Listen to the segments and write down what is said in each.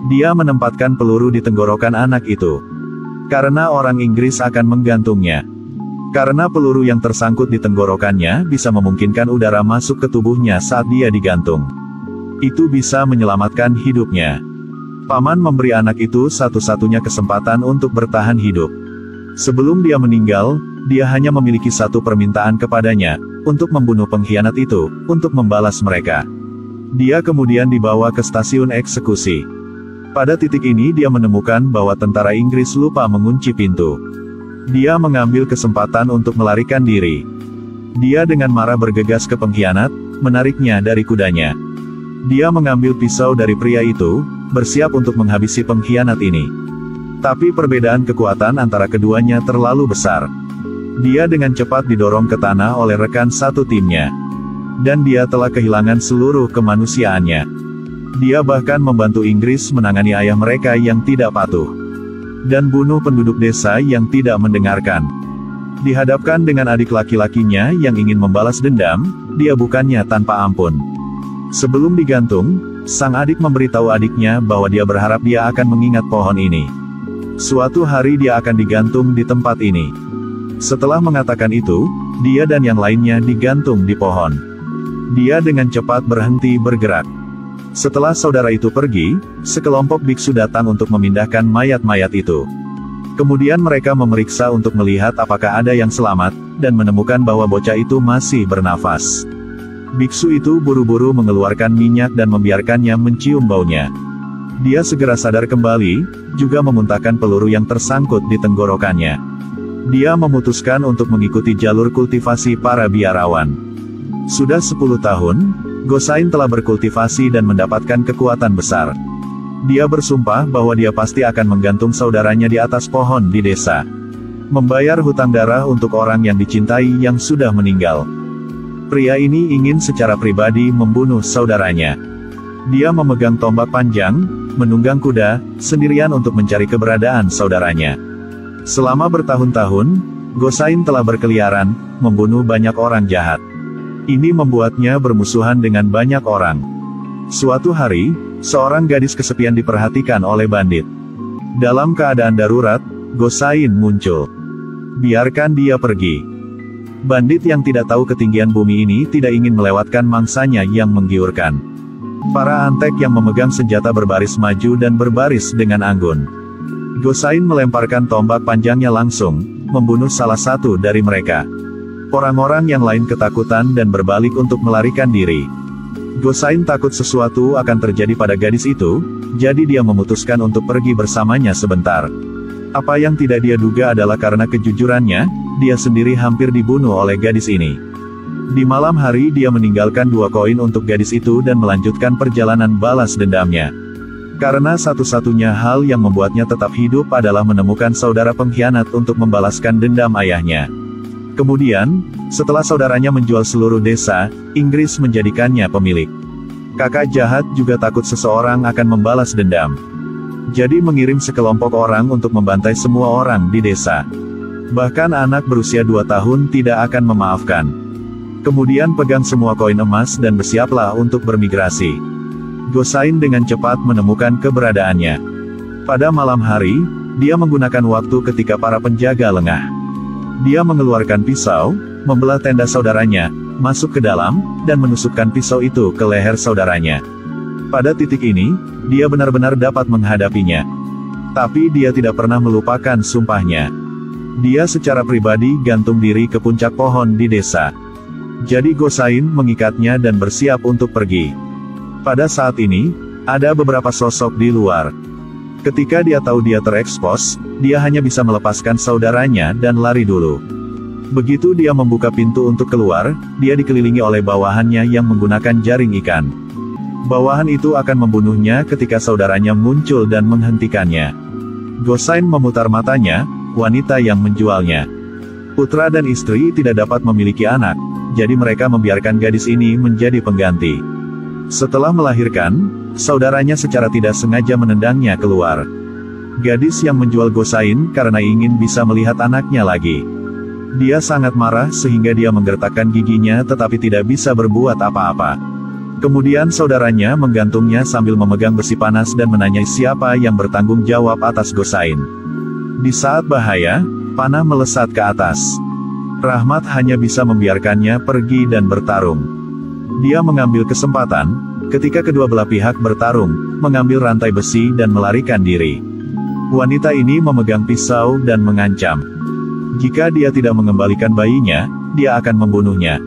Dia menempatkan peluru di tenggorokan anak itu. Karena orang Inggris akan menggantungnya. Karena peluru yang tersangkut di tenggorokannya bisa memungkinkan udara masuk ke tubuhnya saat dia digantung. Itu bisa menyelamatkan hidupnya. Paman memberi anak itu satu-satunya kesempatan untuk bertahan hidup. Sebelum dia meninggal, dia hanya memiliki satu permintaan kepadanya, untuk membunuh pengkhianat itu, untuk membalas mereka. Dia kemudian dibawa ke stasiun eksekusi. Pada titik ini dia menemukan bahwa tentara Inggris lupa mengunci pintu. Dia mengambil kesempatan untuk melarikan diri. Dia dengan marah bergegas ke pengkhianat, menariknya dari kudanya. Dia mengambil pisau dari pria itu, bersiap untuk menghabisi pengkhianat ini. Tapi perbedaan kekuatan antara keduanya terlalu besar. Dia dengan cepat didorong ke tanah oleh rekan satu timnya. Dan dia telah kehilangan seluruh kemanusiaannya. Dia bahkan membantu Inggris menangani ayah mereka yang tidak patuh. Dan bunuh penduduk desa yang tidak mendengarkan. Dihadapkan dengan adik laki-lakinya yang ingin membalas dendam, dia bukannya tanpa ampun. Sebelum digantung, sang adik memberitahu adiknya bahwa dia berharap dia akan mengingat pohon ini. Suatu hari dia akan digantung di tempat ini. Setelah mengatakan itu, dia dan yang lainnya digantung di pohon. Dia dengan cepat berhenti bergerak. Setelah saudara itu pergi, sekelompok biksu datang untuk memindahkan mayat-mayat itu. Kemudian mereka memeriksa untuk melihat apakah ada yang selamat, dan menemukan bahwa bocah itu masih bernafas. Biksu itu buru-buru mengeluarkan minyak dan membiarkannya mencium baunya. Dia segera sadar kembali, juga memuntahkan peluru yang tersangkut di tenggorokannya. Dia memutuskan untuk mengikuti jalur kultivasi para biarawan. Sudah 10 tahun, Gosain telah berkultivasi dan mendapatkan kekuatan besar. Dia bersumpah bahwa dia pasti akan menggantung saudaranya di atas pohon di desa. Membayar hutang darah untuk orang yang dicintai yang sudah meninggal. Pria ini ingin secara pribadi membunuh saudaranya. Dia memegang tombak panjang, menunggang kuda, sendirian untuk mencari keberadaan saudaranya. Selama bertahun-tahun, Gosain telah berkeliaran, membunuh banyak orang jahat. Ini membuatnya bermusuhan dengan banyak orang. Suatu hari, seorang gadis kesepian diperhatikan oleh bandit. Dalam keadaan darurat, Gosain muncul. Biarkan dia pergi. Bandit yang tidak tahu ketinggian bumi ini tidak ingin melewatkan mangsanya yang menggiurkan. Para antek yang memegang senjata berbaris maju dan berbaris dengan anggun. Gosain melemparkan tombak panjangnya langsung, membunuh salah satu dari mereka. Orang-orang yang lain ketakutan dan berbalik untuk melarikan diri. Gosain takut sesuatu akan terjadi pada gadis itu, jadi dia memutuskan untuk pergi bersamanya sebentar. Apa yang tidak dia duga adalah karena kejujurannya, dia sendiri hampir dibunuh oleh gadis ini. Di malam hari dia meninggalkan 2 koin untuk gadis itu dan melanjutkan perjalanan balas dendamnya. Karena satu-satunya hal yang membuatnya tetap hidup adalah menemukan saudara pengkhianat untuk membalaskan dendam ayahnya. Kemudian, setelah saudaranya menjual seluruh desa, Inggris menjadikannya pemilik. Kakak jahat juga takut seseorang akan membalas dendam. Jadi mengirim sekelompok orang untuk membantai semua orang di desa. Bahkan anak berusia 2 tahun tidak akan memaafkan. Kemudian pegang semua koin emas dan bersiaplah untuk bermigrasi. Gosain dengan cepat menemukan keberadaannya. Pada malam hari, dia menggunakan waktu ketika para penjaga lengah. Dia mengeluarkan pisau, membelah tenda saudaranya, masuk ke dalam, dan menusukkan pisau itu ke leher saudaranya. Pada titik ini, dia benar-benar dapat menghadapinya. Tapi dia tidak pernah melupakan sumpahnya. Dia secara pribadi gantung diri ke puncak pohon di desa. Jadi Gosain mengikatnya dan bersiap untuk pergi. Pada saat ini, ada beberapa sosok di luar. Ketika dia tahu dia terekspos, dia hanya bisa melepaskan saudaranya dan lari dulu. Begitu dia membuka pintu untuk keluar, dia dikelilingi oleh bawahannya yang menggunakan jaring ikan. Bawahan itu akan membunuhnya ketika saudaranya muncul dan menghentikannya. Gosain memutar matanya, wanita yang menjualnya. Putra dan istri tidak dapat memiliki anak, jadi mereka membiarkan gadis ini menjadi pengganti. Setelah melahirkan, saudaranya secara tidak sengaja menendangnya keluar. Gadis yang menjual Gosain karena ingin bisa melihat anaknya lagi. Dia sangat marah sehingga dia menggertakkan giginya tetapi tidak bisa berbuat apa-apa. Kemudian saudaranya menggantungnya sambil memegang besi panas dan menanyai siapa yang bertanggung jawab atas Gosain. Di saat bahaya, panah melesat ke atas. Rahmat hanya bisa membiarkannya pergi dan bertarung. Dia mengambil kesempatan, ketika kedua belah pihak bertarung, mengambil rantai besi dan melarikan diri. Wanita ini memegang pisau dan mengancam. Jika dia tidak mengembalikan bayinya, dia akan membunuhnya.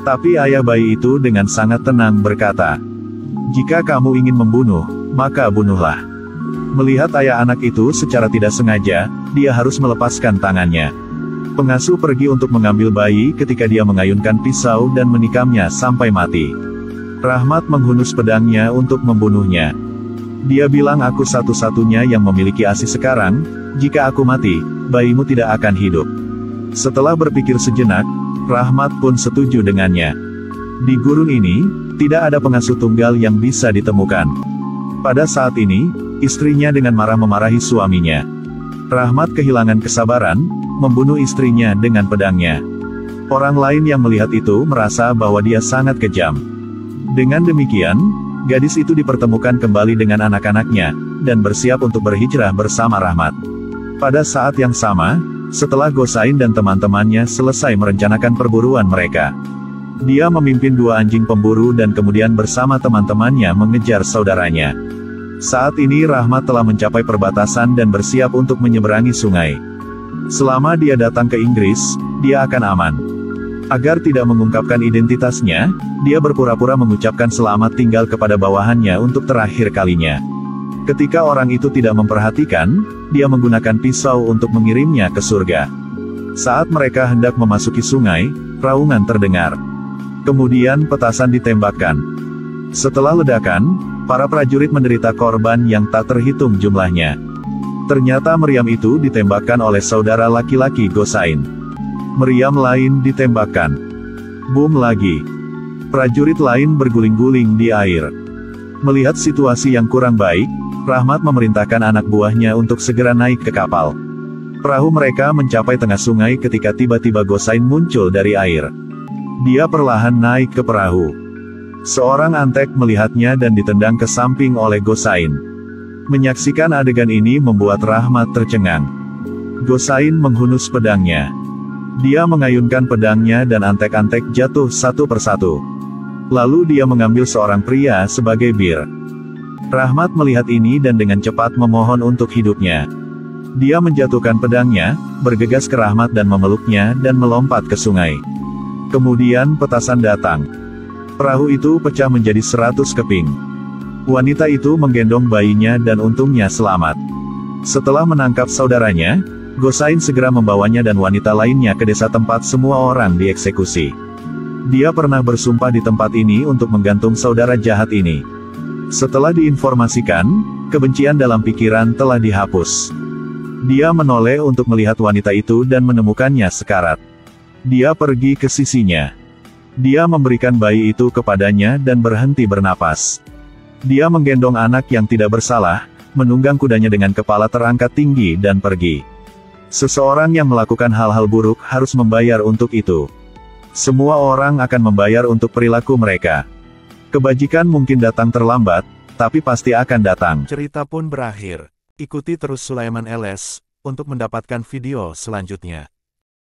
Tapi ayah bayi itu dengan sangat tenang berkata, "Jika kamu ingin membunuh, maka bunuhlah." Melihat ayah anak itu secara tidak sengaja, dia harus melepaskan tangannya. Pengasuh pergi untuk mengambil bayi ketika dia mengayunkan pisau dan menikamnya sampai mati. Rahmat menghunus pedangnya untuk membunuhnya. Dia bilang, "Aku satu-satunya yang memiliki ASI sekarang, jika aku mati, bayimu tidak akan hidup." Setelah berpikir sejenak, Rahmat pun setuju dengannya. Di gurun ini, tidak ada pengasuh tunggal yang bisa ditemukan. Pada saat ini, istrinya dengan marah memarahi suaminya. Rahmat kehilangan kesabaran, membunuh istrinya dengan pedangnya. Orang lain yang melihat itu merasa bahwa dia sangat kejam. Dengan demikian, gadis itu dipertemukan kembali dengan anak-anaknya, dan bersiap untuk berhijrah bersama Rahmat. Pada saat yang sama, setelah Gosain dan teman-temannya selesai merencanakan perburuan mereka, dia memimpin 2 anjing pemburu dan kemudian bersama teman-temannya mengejar saudaranya. Saat ini Rahmat telah mencapai perbatasan dan bersiap untuk menyeberangi sungai. Selama dia datang ke Inggris, dia akan aman. Agar tidak mengungkapkan identitasnya, dia berpura-pura mengucapkan selamat tinggal kepada bawahannya untuk terakhir kalinya. Ketika orang itu tidak memperhatikan, dia menggunakan pisau untuk mengirimnya ke surga. Saat mereka hendak memasuki sungai, raungan terdengar. Kemudian petasan ditembakkan. Setelah ledakan, para prajurit menderita korban yang tak terhitung jumlahnya. Ternyata meriam itu ditembakkan oleh saudara laki-laki Gosain. Meriam lain ditembakkan. Boom lagi. Prajurit lain berguling-guling di air. Melihat situasi yang kurang baik, Rahmat memerintahkan anak buahnya untuk segera naik ke kapal. Perahu mereka mencapai tengah sungai ketika tiba-tiba Gosain muncul dari air. Dia perlahan naik ke perahu. Seorang antek melihatnya dan ditendang ke samping oleh Gosain. Menyaksikan adegan ini membuat Rahmat tercengang. Gosain menghunus pedangnya. Dia mengayunkan pedangnya dan antek-antek jatuh satu persatu. Lalu dia mengambil seorang pria sebagai bir. Rahmat melihat ini dan dengan cepat memohon untuk hidupnya. Dia menjatuhkan pedangnya, bergegas ke Rahmat dan memeluknya dan melompat ke sungai. Kemudian petasan datang. Perahu itu pecah menjadi 100 keping. Wanita itu menggendong bayinya dan untungnya selamat. Setelah menangkap saudaranya, Gosain segera membawanya dan wanita lainnya ke desa tempat semua orang dieksekusi. Dia pernah bersumpah di tempat ini untuk menggantung saudara jahat ini. Setelah diinformasikan, kebencian dalam pikiran telah dihapus. Dia menoleh untuk melihat wanita itu dan menemukannya sekarat. Dia pergi ke sisinya. Dia memberikan bayi itu kepadanya dan berhenti bernapas. Dia menggendong anak yang tidak bersalah, menunggang kudanya dengan kepala terangkat tinggi dan pergi. Seseorang yang melakukan hal-hal buruk harus membayar untuk itu. Semua orang akan membayar untuk perilaku mereka. Kebajikan mungkin datang terlambat, tapi pasti akan datang. Cerita pun berakhir. Ikuti terus Sulaiman LS untuk mendapatkan video selanjutnya.